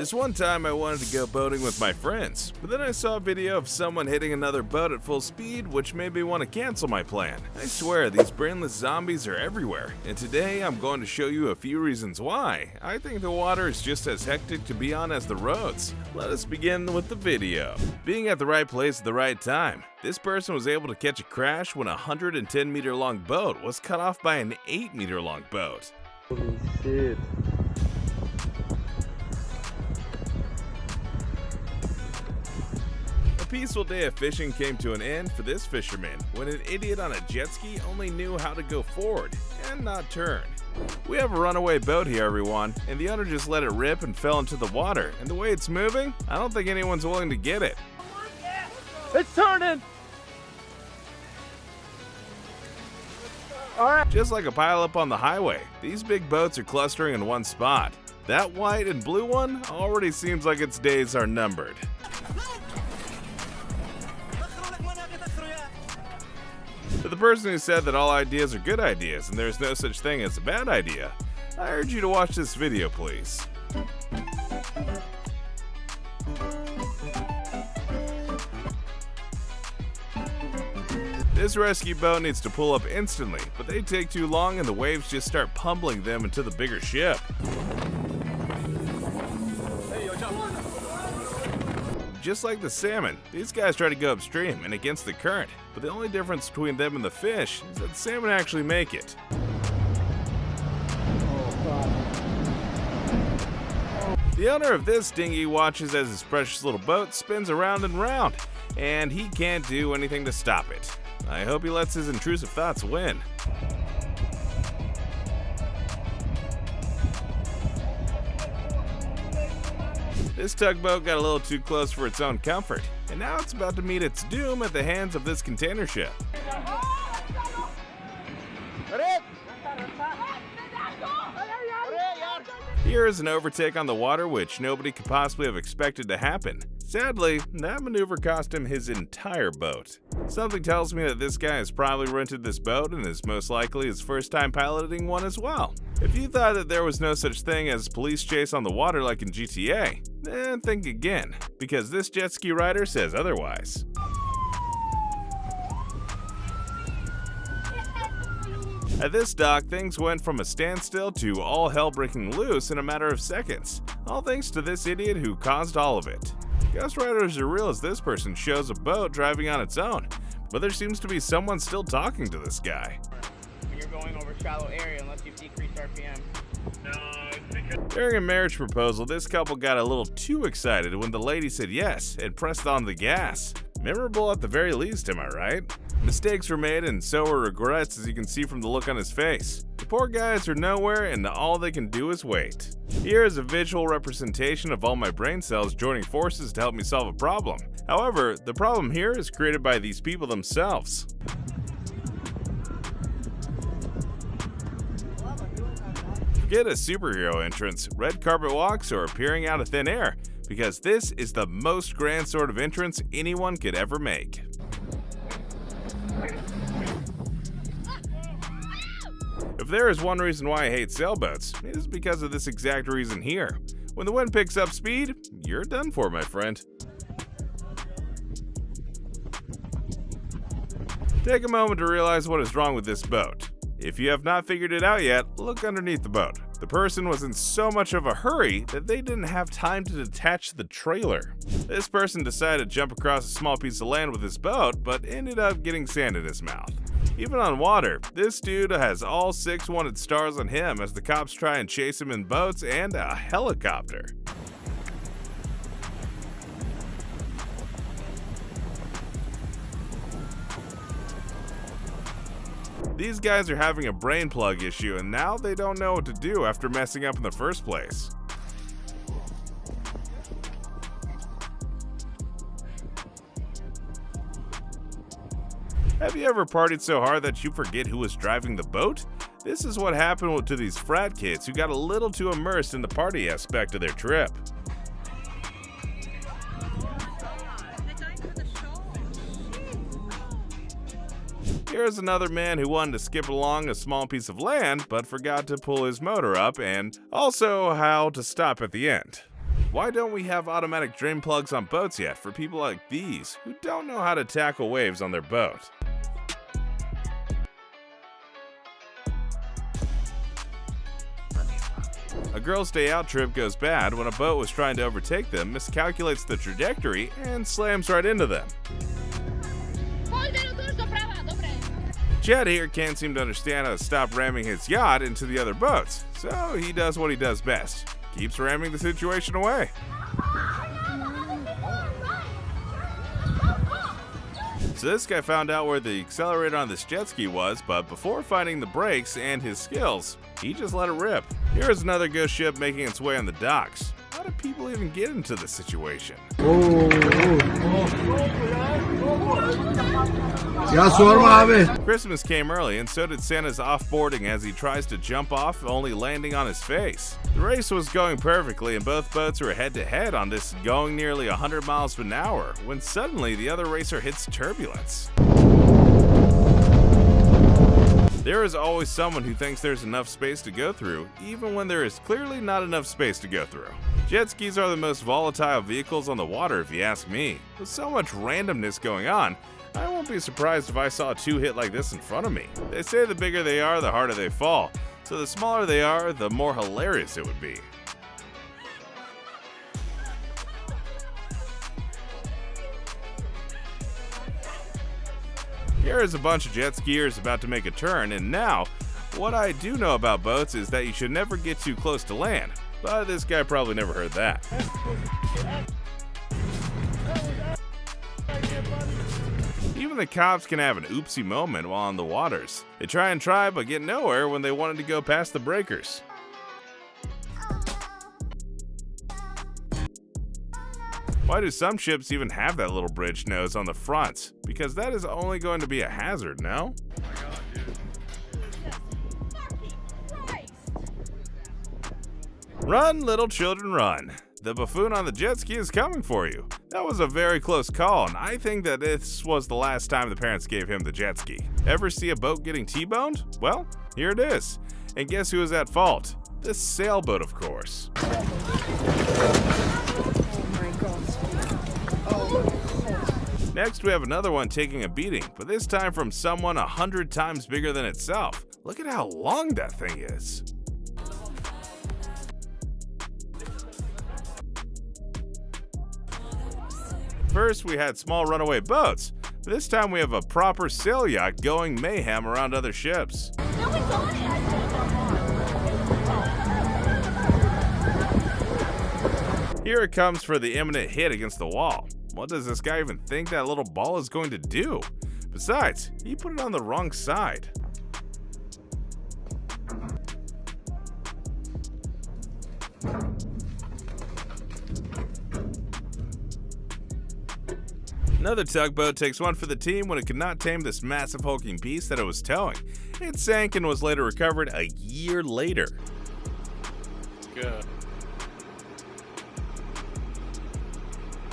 This one time I wanted to go boating with my friends, but then I saw a video of someone hitting another boat at full speed, which made me want to cancel my plan. I swear, these brainless zombies are everywhere, and today I'm going to show you a few reasons why I think the water is just as hectic to be on as the roads. Let us begin with the video. Being at the right place at the right time. This person was able to catch a crash when a 110-meter long boat was cut off by an 8-meter long boat. Holy shit. A peaceful day of fishing came to an end for this fisherman when an idiot on a jet ski only knew how to go forward and not turn. We have a runaway boat here, everyone, and the owner just let it rip and fell into the water, and the way it's moving, I don't think anyone's willing to get it. It's turning! Alright. Just like a pileup on the highway, these big boats are clustering in one spot. That white and blue one already seems like its days are numbered. To the person who said that all ideas are good ideas and there's no such thing as a bad idea, I urge you to watch this video, please. This rescue boat needs to pull up instantly, but they take too long and the waves just start pummeling them into the bigger ship. Just like the salmon, these guys try to go upstream and against the current, but the only difference between them and the fish is that the salmon actually make it. The owner of this dinghy watches as his precious little boat spins around and round, and he can't do anything to stop it. I hope he lets his intrusive thoughts win. This tugboat got a little too close for its own comfort, and now it's about to meet its doom at the hands of this container ship. Here is an overtake on the water which nobody could possibly have expected to happen. Sadly, that maneuver cost him his entire boat. Something tells me that this guy has probably rented this boat and is most likely his first time piloting one as well. If you thought that there was no such thing as police chase on the water like in GTA, then think again, because this jet ski rider says otherwise. At this dock, things went from a standstill to all hell breaking loose in a matter of seconds, all thanks to this idiot who caused all of it. Ghost riders are real as this person shows a boat driving on its own, but there seems to be someone still talking to this guy. When you're going over shallow area unless you've decreased RPM. During a marriage proposal, this couple got a little too excited when the lady said yes and pressed on the gas. Memorable at the very least, am I right? Mistakes were made and so were regrets, as you can see from the look on his face. The poor guys are nowhere and all they can do is wait. Here is a visual representation of all my brain cells joining forces to help me solve a problem. However, the problem here is created by these people themselves. Forget a superhero entrance, red carpet walks, or appearing out of thin air, because this is the most grand sort of entrance anyone could ever make. If there is one reason why I hate sailboats, it is because of this exact reason here. When the wind picks up speed, you're done for, my friend. Take a moment to realize what is wrong with this boat. If you have not figured it out yet, look underneath the boat. The person was in so much of a hurry that they didn't have time to detach the trailer. This person decided to jump across a small piece of land with his boat, but ended up getting sand in his mouth. Even on water, this dude has all 6 wanted stars on him as the cops try and chase him in boats and a helicopter. These guys are having a brain plug issue and now they don't know what to do after messing up in the first place. Have you ever partied so hard that you forget who was driving the boat? This is what happened to these frat kids who got a little too immersed in the party aspect of their trip. Here's another man who wanted to skip along a small piece of land but forgot to pull his motor up and also how to stop at the end. Why don't we have automatic drain plugs on boats yet for people like these who don't know how to tackle waves on their boat? A girls' day out trip goes bad when a boat was trying to overtake them miscalculates the trajectory and slams right into them. Jed here can't seem to understand how to stop ramming his yacht into the other boats, so he does what he does best. Keeps ramming the situation away. So this guy found out where the accelerator on this jet ski was, but before finding the brakes and his skills, he just let it rip. Here is another ghost ship making its way on the docks. How do people even get into this situation? Christmas came early, and so did Santa's offboarding as he tries to jump off, only landing on his face. The race was going perfectly, and both boats were head-to-head on this, going nearly 100 miles per hour, when suddenly the other racer hits turbulence. There is always someone who thinks there's enough space to go through, even when there is clearly not enough space to go through. Jet skis are the most volatile vehicles on the water if you ask me. With so much randomness going on, I won't be surprised if I saw two hit like this in front of me. They say the bigger they are, the harder they fall, so the smaller they are, the more hilarious it would be. Here is a bunch of jet skiers about to make a turn, and now, what I do know about boats is that you should never get too close to land, but this guy probably never heard that. Even the cops can have an oopsie moment while on the waters. They try but get nowhere when they wanted to go past the breakers. Why do some ships even have that little bridge nose on the front? Because that is only going to be a hazard, no? Run, little children, run. The buffoon on the jet ski is coming for you. That was a very close call, and I think that this was the last time the parents gave him the jet ski. Ever see a boat getting T-boned? Well, here it is. And guess who was at fault? The sailboat, of course. Next, we have another one taking a beating, but this time from someone 100 times bigger than itself. Look at how long that thing is. First, we had small runaway boats. This time we have a proper sail yacht going mayhem around other ships. Here it comes for the imminent hit against the wall. What does this guy even think that little ball is going to do? Besides, he put it on the wrong side. Another tugboat takes one for the team when it could not tame this massive hulking beast that it was towing. It sank and was later recovered a year later. Good.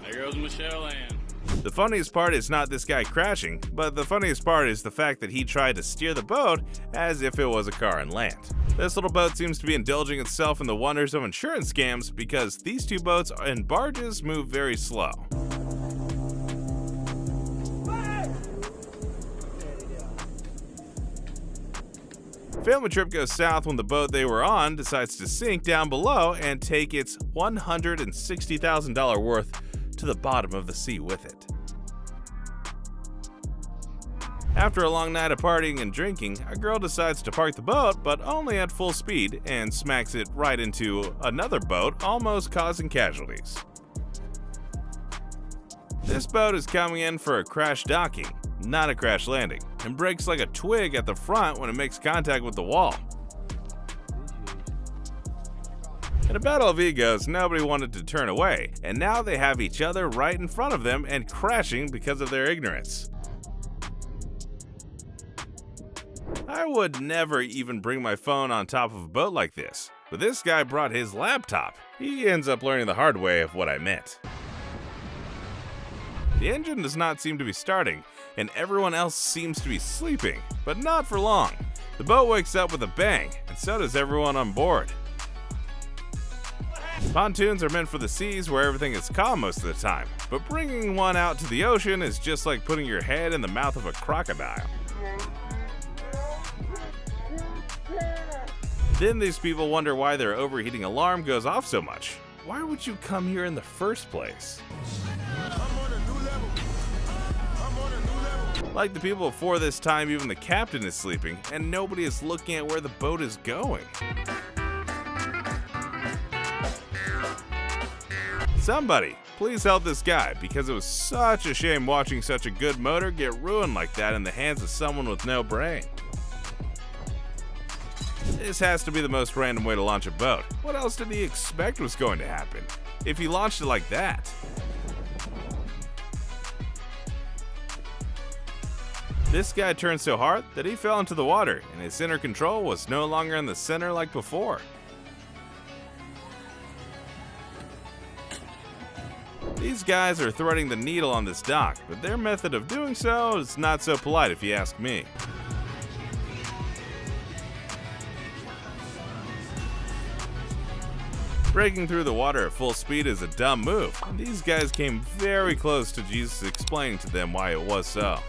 There goes Michelle Ann. The funniest part is not this guy crashing, but the funniest part is the fact that he tried to steer the boat as if it was a car and land. This little boat seems to be indulging itself in the wonders of insurance scams because these two boats and barges move very slow. Family trip goes south when the boat they were on decides to sink down below and take its $160,000 worth to the bottom of the sea with it. After a long night of partying and drinking, a girl decides to park the boat, but only at full speed, and smacks it right into another boat, almost causing casualties. This boat is coming in for a crash docking, not a crash landing, and breaks like a twig at the front when it makes contact with the wall. In a battle of egos, nobody wanted to turn away, and now they have each other right in front of them and crashing because of their ignorance. I would never even bring my phone on top of a boat like this, but this guy brought his laptop. He ends up learning the hard way of what I meant. The engine does not seem to be starting, and everyone else seems to be sleeping, but not for long. The boat wakes up with a bang, and so does everyone on board. Pontoons are meant for the seas where everything is calm most of the time, but bringing one out to the ocean is just like putting your head in the mouth of a crocodile. Then these people wonder why their overheating alarm goes off so much. Why would you come here in the first place? Like the people before this time, even the captain is sleeping, and nobody is looking at where the boat is going. Somebody, please help this guy, because it was such a shame watching such a good motor get ruined like that in the hands of someone with no brain. This has to be the most random way to launch a boat. What else did he expect was going to happen? If he launched it like that. This guy turned so hard that he fell into the water, and his center control was no longer in the center like before. These guys are threading the needle on this dock, but their method of doing so is not so polite if you ask me. Breaking through the water at full speed is a dumb move, and these guys came very close to Jesus explaining to them why it was so.